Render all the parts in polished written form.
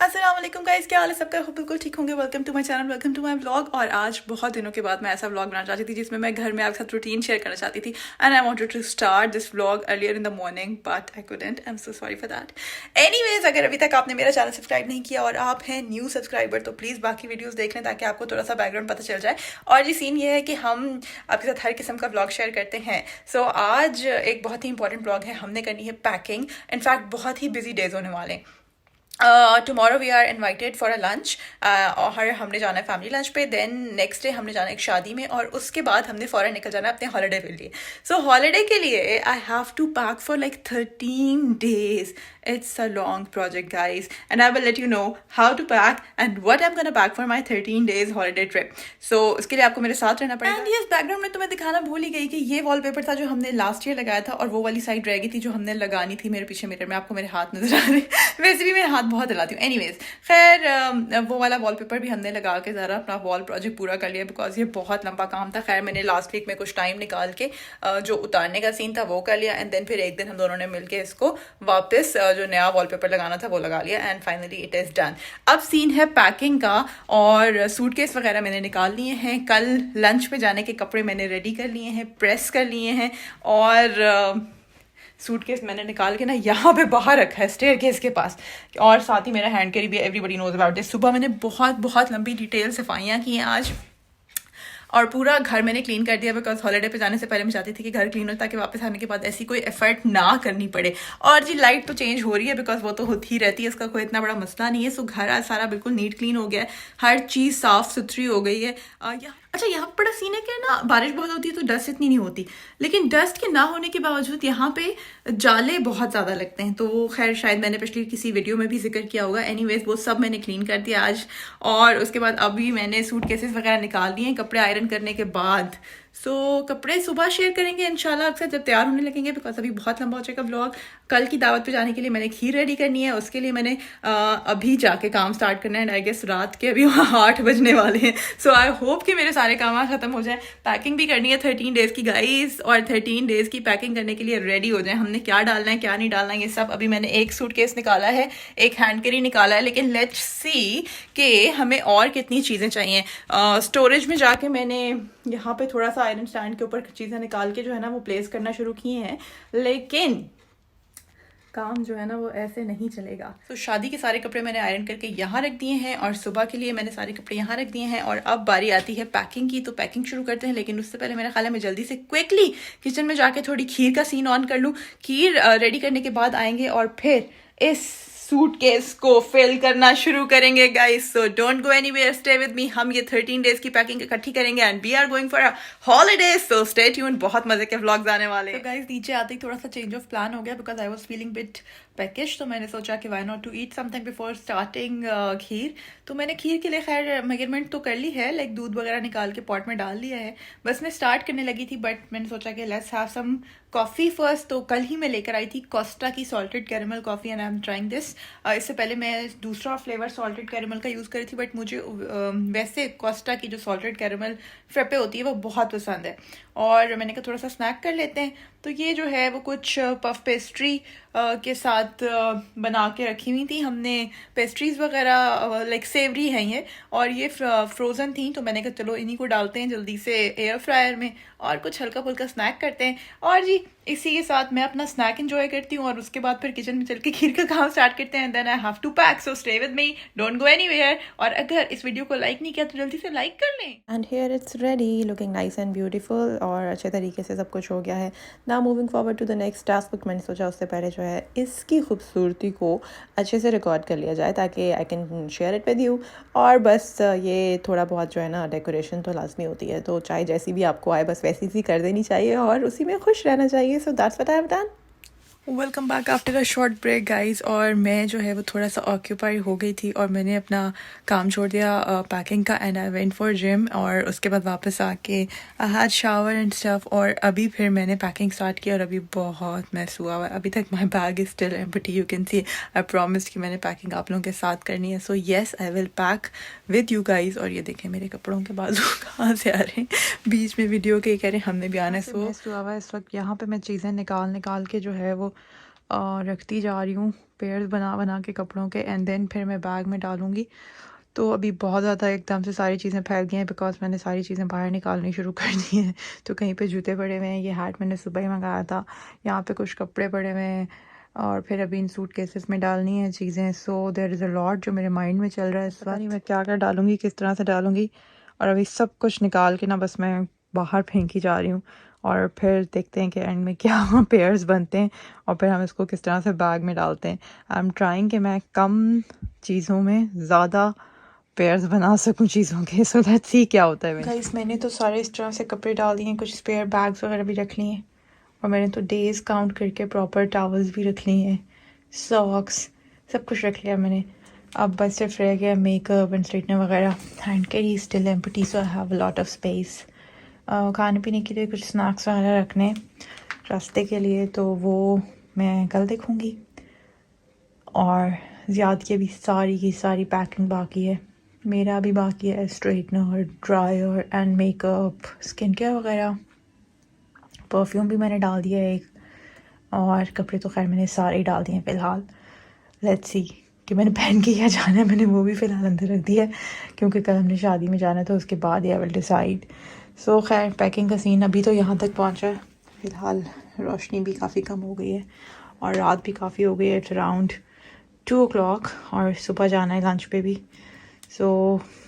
अस्सलाम वालेकुम गाइस, क्या हाल है सबका? होप बिल्कुल ठीक होंगे। Welcome to my channel, welcome to my vlog. और आज बहुत दिनों के बाद मैं ऐसा व्लॉग बनाना चाहती थी जिसमें मैं घर में आपके साथ रूटीन शेयर करना चाहती थी। And I wanted to start this vlog earlier in the morning but I couldn't. I am so sorry for that. Anyways, अगर अभी तक आपने मेरा चैनल सब्सक्राइब नहीं किया और आप हैं न्यू सब्सक्राइबर तो प्लीज़ बाकी वीडियोज़ देख लें ताकि आपको थोड़ा सा बैकग्राउंड पता चल जाए। और ये सीन ये है कि हम आपके साथ हर किस्म का व्लॉग शेयर करते हैं। सो आज एक बहुत ही इंपॉर्टेंट व्लॉग है, हमने करनी है पैकिंग। इनफैक्ट बहुत ही बिजी डेज होने वाले हैं। Tomorrow we are invited for a lunch, और हमने जाना है फैमिली लंच पे। देन नेक्स्ट डे हमने जाना है एक शादी में, और उसके बाद हमने फ़ौरन निकल जाना है अपने हॉलीडे के लिए। सो हॉलीडे के लिए I have to pack for like 13 days. It's a long project, guys, and I will let you know how to pack and what I'm gonna pack for my 13 days holiday trip. So उसके लिए आपको मेरे साथ रहना पड़ेगा। And yes, background में तो मैं दिखाना भूल ही गई कि ये वॉलपेपर था जो हमने लास्ट ईयर लगाया था, और वो वाली साइड रह गई थी जो हमने लगानी थी मेरे पीछे मिरर में। आपको मेरे हाथ नजर आ रहे वैसे भी मेरे हाथ बहुत हिलाती हूँ। एनीवेज, खैर वो वाला वॉलपेपर भी हमने लगा के ज़रा अपना वॉल प्रोजेक्ट पूरा कर लिया, बिकॉज ये बहुत लंबा काम था। खैर मैंने लास्ट वीक में कुछ टाइम निकाल के जो उतारने का सीन था वो कर लिया, एंड देन फिर एक दिन हम दोनों ने मिलके इसको वापस जो नया वॉलपेपर लगाना था वो लगा लिया, and finally it is done. अब सीन है पैकिंग का, और सूटकेस वगैरह मैंने निकाल लिए हैं। कल लंच पे जाने के कपड़े मैंने रेडी कर लिए हैं, प्रेस कर लिए हैं, और सूटकेस मैंने निकाल के ना यहाँ पे बाहर रखा है स्टेयरकेस के पास, और साथ ही मेरा हैंड कैरी भी। Everybody knows about this. सुबह मैंने बहुत बहुत लंबी डिटेल सफाइयाँ की हैं आज, और पूरा घर मैंने क्लीन कर दिया, बिकॉज हॉलीडे पे जाने से पहले मैं चाहती थी कि घर क्लीन हो ताकि वापस आने के बाद ऐसी कोई एफर्ट ना करनी पड़े। और जी लाइट तो चेंज हो रही है, बिकॉज वो तो होती ही रहती है, इसका कोई इतना बड़ा मसला नहीं है। सो घर आज सारा बिल्कुल नीट क्लीन हो गया है, हर चीज़ साफ सुथरी हो गई है। अच्छा, यहाँ पर बड़ा सीन है कि ना बारिश बहुत होती है तो डस्ट इतनी नहीं होती, लेकिन डस्ट के ना होने के बावजूद यहाँ पे जाले बहुत ज़्यादा लगते हैं। तो वो खैर शायद मैंने पिछली किसी वीडियो में भी जिक्र किया होगा। एनीवेज, वो सब मैंने क्लीन कर दिया आज, और उसके बाद अभी मैंने सूट केसेस वगैरह निकाल दिए हैं कपड़े आयरन करने के बाद। सो कपड़े सुबह शेयर करेंगे इंशाल्लाह अक्सर जब तैयार होने लगेंगे, बिकॉज अभी बहुत लंबा हो जाएगा व्लॉग। कल की दावत पे जाने के लिए मैंने खीर रेडी करनी है, उसके लिए मैंने अभी जाके काम स्टार्ट करना है, एंड आई गेस रात के अभी वहाँ 8 बजने वाले हैं। सो आई होप कि मेरे सारे काम ख़त्म हो जाए। पैकिंग भी करनी है 13 डेज़ की गाइस, और 13 डेज़ की पैकिंग करने के लिए रेडी हो जाए। हमने क्या डालना है क्या नहीं डालना है ये सब। अभी मैंने एक सूटकेस निकाला है, एक हैंड कैरी निकाला है, लेकिन लेट्स सी कि हमें और कितनी चीज़ें चाहिए। स्टोरेज में जाके मैंने यहाँ पे थोड़ा सा आयरन स्टैंड के ऊपर चीज़ें निकाल के जो है ना वो प्लेस करना शुरू किए हैं, लेकिन काम जो है ना वो ऐसे नहीं चलेगा। तो शादी के सारे कपड़े मैंने आयरन करके यहाँ रख दिए हैं, और सुबह के लिए मैंने सारे कपड़े यहाँ रख दिए हैं, और अब बारी आती है पैकिंग की। तो पैकिंग शुरू करते हैं, लेकिन उससे पहले मेरा ख्याल है मैं जल्दी से क्विकली किचन में जाके थोड़ी खीर का सीन ऑन कर लूँ। खीर रेडी करने के बाद आएंगे और फिर इस सूटकेस को फिल करना शुरू करेंगे guys. So don't go anywhere, stay with me. हम ये 13 डेज की पैकिंग इकट्ठी करेंगे, and we are going for a holiday. So stay tuned, बहुत मजे के व्लॉग्स आने वाले हैं। तो गाइस नीचे आते ही थोड़ा सा चेंज ऑफ प्लान हो गया, because I was feeling bit package. तो मैंने सोचा कि why not to eat something before starting kheer. तो मैंने खीर के लिए खैर मेजरमेंट तो कर ली है, लाइक दूध वगैरह निकाल के पॉट में डाल लिया है, बस मैं स्टार्ट करने लगी थी। बट मैंने सोचा कि let's have some coffee first. तो कल ही मैं लेकर आई थी कोस्टा की salted caramel coffee, and I am trying this. इससे पहले मैं दूसरा फ्लेवर सॉल्टेड कैरेमल का यूज़ करी थी, बट मुझे वैसे कोस्टा की जो सॉल्टेड कैरेमल फ्रेपे होती है वो बहुत पसंद है, और मैंने कहा थोड़ा सा स्नैक कर लेते हैं। तो ये जो है वो कुछ पफ पेस्ट्री के साथ बना के रखी हुई थी हमने। पेस्ट्रीज़ वगैरह लाइक सेवरी हैं ये, और ये फ्रोज़न थी, तो मैंने कहा चलो इन्हीं को डालते हैं जल्दी से एयर फ्रायर में, और कुछ हल्का फुल्का स्नैक करते हैं। और जी इसी के साथ मैं अपना स्नैक एंजॉय करती हूँ, और उसके बाद फिर किचन में चल के खीर का काम स्टार्ट करते हैं। Then I have to pack, so stay with me, don't go anywhere. और अगर इस वीडियो को लाइक नहीं किया तो जल्दी से लाइक कर लें। And here it's ready, looking nice and beautiful, और अच्छे तरीके से सब कुछ हो गया है। Now moving forward to the next task. मैंने सोचा उससे पहले जो है इसकी खूबसूरती को अच्छे से रिकॉर्ड कर लिया जाए ताकि I can share it with you. और बस ये थोड़ा बहुत जो है ना डेकोरेशन तो लाजमी होती है, तो चाहे जैसी भी आपको आए बस वैसी सी कर देनी चाहिए और उसी में खुश रहना चाहिए। So that's what I have done. Welcome back after a short break guys. और मैं जो है वो थोड़ा सा ऑक्यूपाई हो गई थी, और मैंने अपना काम छोड़ दिया पैकिंग का, and I went for gym. और उसके बाद वापस आके I had shower and stuff, और अभी फिर मैंने पैकिंग स्टार्ट किया, और अभी बहुत मैस हुआ हुआ है। अभी तक my bag is still empty, you can see. I promised कि मैंने पैकिंग आप लोगों के साथ करनी है। So yes, I will pack with you guys. और ये देखें मेरे कपड़ों के बाजू कहाँ से आ रहे हैं, बीच में वीडियो के कह रहे हैं हमने भी आना है। सो मैस हुआ हुआ है इस वक्त। यहाँ पर मैं चीज़ें निकाल के जो है वो रखती जा रही हूँ पेयर्स बना बना के कपड़ों के, एंड देन फिर मैं बैग में डालूँगी। तो अभी बहुत ज़्यादा एकदम से सारी चीज़ें फैल गई हैं बिकॉज मैंने सारी चीज़ें बाहर निकालनी शुरू कर दी हैं। तो कहीं पे जूते पड़े हुए हैं, ये हैट मैंने सुबह ही मंगाया था, यहाँ पे कुछ कपड़े पड़े हुए हैं, और फिर अभी इन सूट केसेस में डालनी है चीज़ें। So there is a lot जो मेरे माइंड में चल रहा है इस वक्त। नहीं मैं क्या क्या डालूँगी, किस तरह से डालूँगी, और अभी सब कुछ निकाल के ना बस मैं बाहर फेंकी जा रही हूँ, और फिर देखते हैं कि एंड में क्या पेयर्स बनते हैं, और फिर हम इसको किस तरह से बैग में डालते हैं। आई एम ट्राइंग कि मैं कम चीज़ों में ज़्यादा पेयर्स बना सकूं चीज़ों के। सो लेट्स सी क्या होता है। गाइस मैंने तो सारे इस तरह से कपड़े डाल दिए हैं, कुछ स्पेयर बैग्स वगैरह भी रख लिए हैं, और मैंने तो डेज काउंट करके प्रॉपर टॉवल्स भी रख लिए हैं, सॉक्स, सब कुछ रख लिया मैंने। अब बस सिर्फ रह गया मेकअप एंड स्ट्रेटनर वगैरह। Hand carry still empty, so I have a lot of space. खाने पीने के लिए कुछ स्नैक्स वगैरह रखने रास्ते के लिए, तो वो मैं कल देखूँगी। और ज़्यादा की भी सारी की सारी पैकिंग बाकी है, मेरा भी बाकी है, straightener, dryer and makeup, skin care वगैरह। परफ्यूम भी मैंने डाल दिया है एक, और कपड़े तो खैर मैंने सारे ही डाल दिए हैं फ़िलहाल। लेट्स सी कि मैंने पहन के क्या जाना है, मैंने वो भी फ़िलहाल अंदर रख दिया है क्योंकि कल हमने शादी में जाना है, तो उसके बाद आई विल डिसाइड। सो खैर पैकिंग का सीन अभी तो यहाँ तक पहुँचा है। फ़िलहाल रोशनी भी काफ़ी कम हो गई है और रात भी काफ़ी हो गई है, इट्स अराउंड 2 o'clock, और सुबह जाना है लंच पे भी। So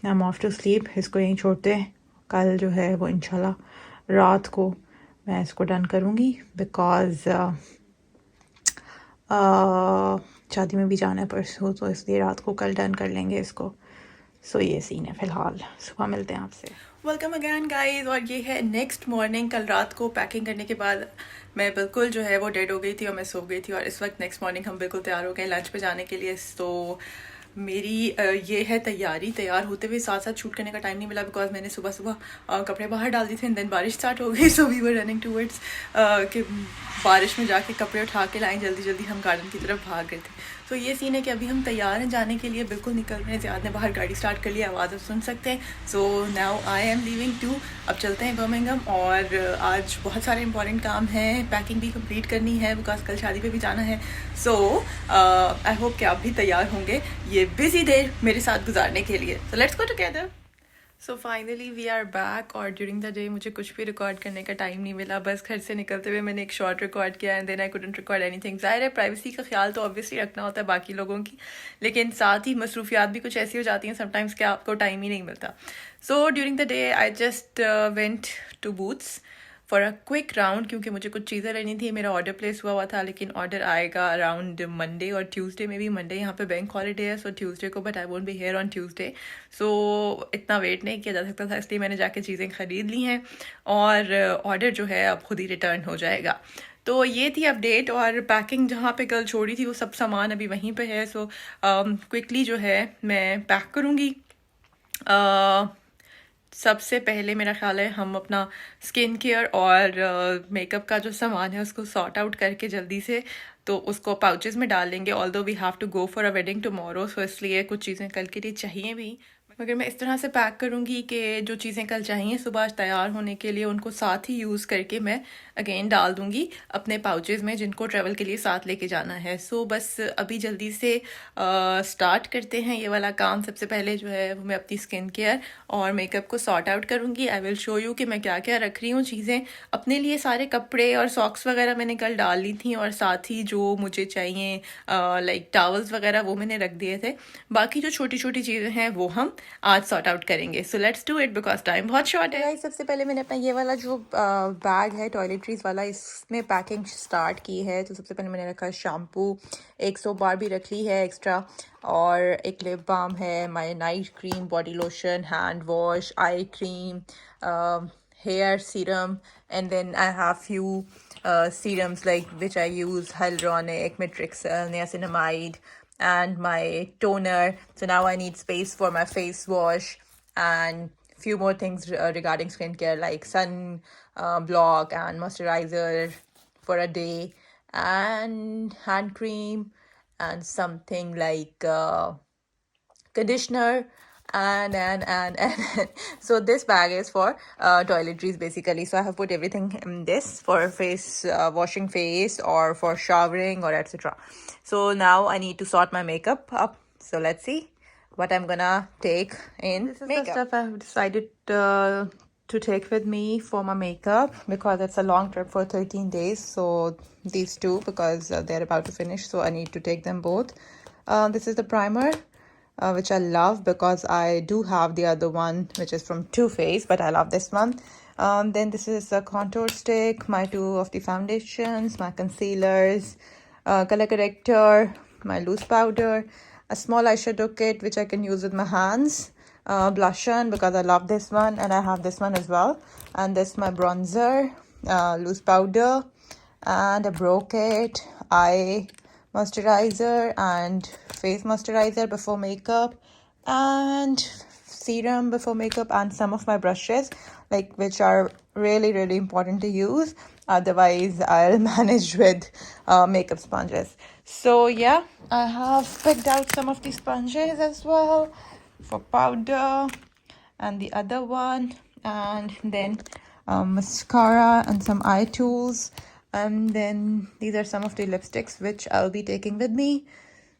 I am off to sleep, इसको यहीं छोड़ते हैं। कल जो है वो इंशाल्लाह रात को मैं इसको डन करूँगी बिकॉज़ शादी में भी जाना है परसों, तो इसलिए रात को कल डन कर लेंगे इसको। सो ये सीन है फ़िलहाल, सुबह मिलते हैं आपसे। वेलकम अगैन गाइस, और ये है नेक्स्ट मॉर्निंग। कल रात को पैकिंग करने के बाद मैं बिल्कुल जो है वो डेड हो गई थी और मैं सो गई थी, और इस वक्त नेक्स्ट मॉर्निंग हम बिल्कुल तैयार हो गए लंच पे जाने के लिए। तो मेरी ये है तैयारी। तैयार होते हुए साथ साथ शूट करने का टाइम नहीं मिला बिकॉज मैंने सुबह सुबह कपड़े बाहर डाल दिए थे, एंड देन बारिश स्टार्ट हो गई। So we were running towards कि बारिश में जाके कपड़े उठा के लाएं, जल्दी जल्दी हम गार्डन की तरफ भाग गए थे। तो ये सीन है कि अभी हम तैयार हैं जाने के लिए, बिल्कुल निकल रहे हैं। ज़्यादा ने बाहर गाड़ी स्टार्ट कर लिया, आवाज़ आप सुन सकते हैं। So now I am leaving to, अब चलते हैं बर्मिंघम। और आज बहुत सारे इंपॉर्टेंट काम हैं, पैकिंग भी कंप्लीट करनी है बिकॉज कल शादी पे भी जाना है। सो आई होप कि आप भी तैयार होंगे ये बिजी डे मेरे साथ गुजारने के लिए। So let's go together. So finally we are back, और ड्यूरिंग द डे मुझे कुछ भी रिकॉर्ड करने का टाइम नहीं मिला। बस घर से निकलते हुए मैंने एक शॉर्ट रिकॉर्ड किया, and then I couldn't record anything. ज़ाहिर है प्राइवेसी का ख्याल तो ऑब्वियसली रखना होता है बाकी लोगों की, लेकिन साथ ही मसरूफियात भी कुछ ऐसी हो जाती हैं समटाइम्स कि आपको टाइम ही नहीं मिलता। So during the day I just went to booths for a quick round, क्योंकि मुझे कुछ चीज़ें लेनी थी। मेरा ऑर्डर प्लेस हुआ था, लेकिन ऑर्डर आएगा अराउंड मंडे और ट्यूसडे में भी। मंडे यहाँ पे बैंक हॉलीडे है, सो ट्यूसडे को, but I won't be here on Tuesday. So इतना वेट नहीं किया जा सकता था, इसलिए मैंने जाके चीज़ें खरीद ली हैं, और ऑर्डर जो है अब खुद ही रिटर्न हो जाएगा। तो ये थी अपडेट, और पैकिंग जहाँ पे कल छोड़ी थी वो सब सामान अभी वहीं पे है। सो क्विकली जो है मैं पैक करूँगी। सबसे पहले मेरा ख्याल है हम अपना स्किन केयर और मेकअप का जो सामान है उसको सॉर्ट आउट करके जल्दी से तो उसको पाउचेस में डाल लेंगे। Although we have to go for a wedding tomorrow, so इसलिए कुछ चीज़ें कल के लिए चाहिए भी, मगर मैं इस तरह से पैक करूँगी कि जो चीज़ें कल चाहिए सुबह तैयार होने के लिए उनको साथ ही यूज़ करके मैं अगेन डाल दूँगी अपने पाउचेज़ में जिनको ट्रैवल के लिए साथ लेके जाना है। सो बस अभी जल्दी से स्टार्ट करते हैं ये वाला काम। सबसे पहले जो है वो मैं अपनी स्किन केयर और मेकअप को सॉर्ट आउट करूँगी। आई विल शो यू कि मैं क्या क्या रख रही हूँ चीज़ें अपने लिए। सारे कपड़े और सॉक्स वगैरह मैंने कल डाल ली थी, और साथ ही जो मुझे चाहिए लाइक टॉवल्स वगैरह वो मैंने रख दिए थे। बाकी जो छोटी छोटी चीज़ें हैं वो हम आज सॉर्ट आउट करेंगे। So let's do it because time बहुत शॉर्ट है। सबसे पहले मैंने अपना ये वाला जो बैग है टॉयलेटरीज वाला, इसमें पैकिंग स्टार्ट की है। तो सबसे पहले मैंने रखा शैम्पू, एक सोप बार भी रख ली है एक्स्ट्रा, और एक लिप बाम है, my night cream, body lotion, hand wash, eye cream, hair serum, and then I have few serums like which I use: hyaluronic, Matrixyl, niacinamide, and my toner. So now I need space for my face wash and few more things regarding skincare like sun block and moisturizer for a day, and hand cream, and something like conditioner and so this bag is for toiletries basically. So I have put everything in this for face washing face or for showering or etc. So now I need to sort my makeup up. So let's see what I'm gonna take in this is makeup. The stuff I have decided to take with me for my makeup because it's a long trip for 13 days. So these two because they're about to finish, so I need to take them both. This is the primer, which I love because I do have the other one which is from Too Faced, but I love this one. Then this is a contour stick, my two of the foundations, my concealers, color corrector, my loose powder, a small eyeshadow kit which I can use with my hands, blush on because I love this one and I have this one as well, and this my bronzer, loose powder, and a brow kit, eye moisturizer and face moisturizer before makeup, and serum before makeup, and some of my brushes like which are really important to use, otherwise I'll manage with makeup sponges. So yeah, I have picked out some of the sponges as well for powder and the other one, and then mascara and some eye tools, and then these are some of the lipsticks which I'll be taking with me.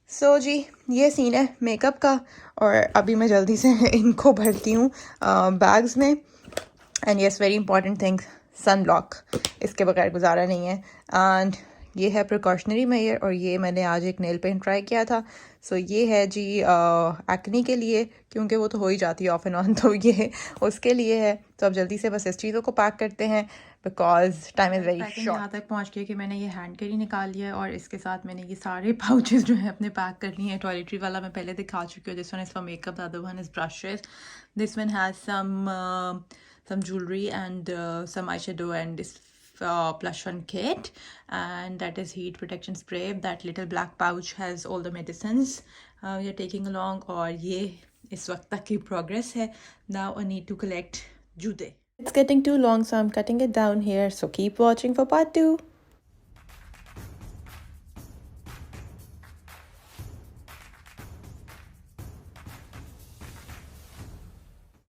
So जी ये scene है makeup का, और अभी मैं जल्दी से इनको भरती हूँ बैग्स में. And yes very important thing, sunblock, इसके बगैर गुजारा नहीं है. एंड ये है प्रिकॉशनरी मेयर, और ये मैंने आज एक नेल पेंट ट्राई किया था. सो ये है जी एक्ने के लिए, क्योंकि वो तो हो ही जाती है ऑफ एंड ऑन, तो ये उसके लिए है. तो अब जल्दी से बस इस चीज़ों को पैक करते हैं because time is very short. यहाँ तक पहुँच गया कि मैंने ये हैंड कैरी निकाल लिया है, और इसके साथ मैंने ये सारे पाउचेस जो है अपने पैक कर लिए हैं. टॉयलेटरी वाला मैं पहले दिखा चुकी हूँ. This one is for makeup, the other one is brushes. This one has some jewelry and some eyeshadow and this blush on kit, and that is heat protection spray. That little black pouch has all the medicines we are taking along, और ये इस वक्त तक की progress है. Now I need to collect जूते. It's getting too long, so I'm cutting it down here. So keep watching for part 2.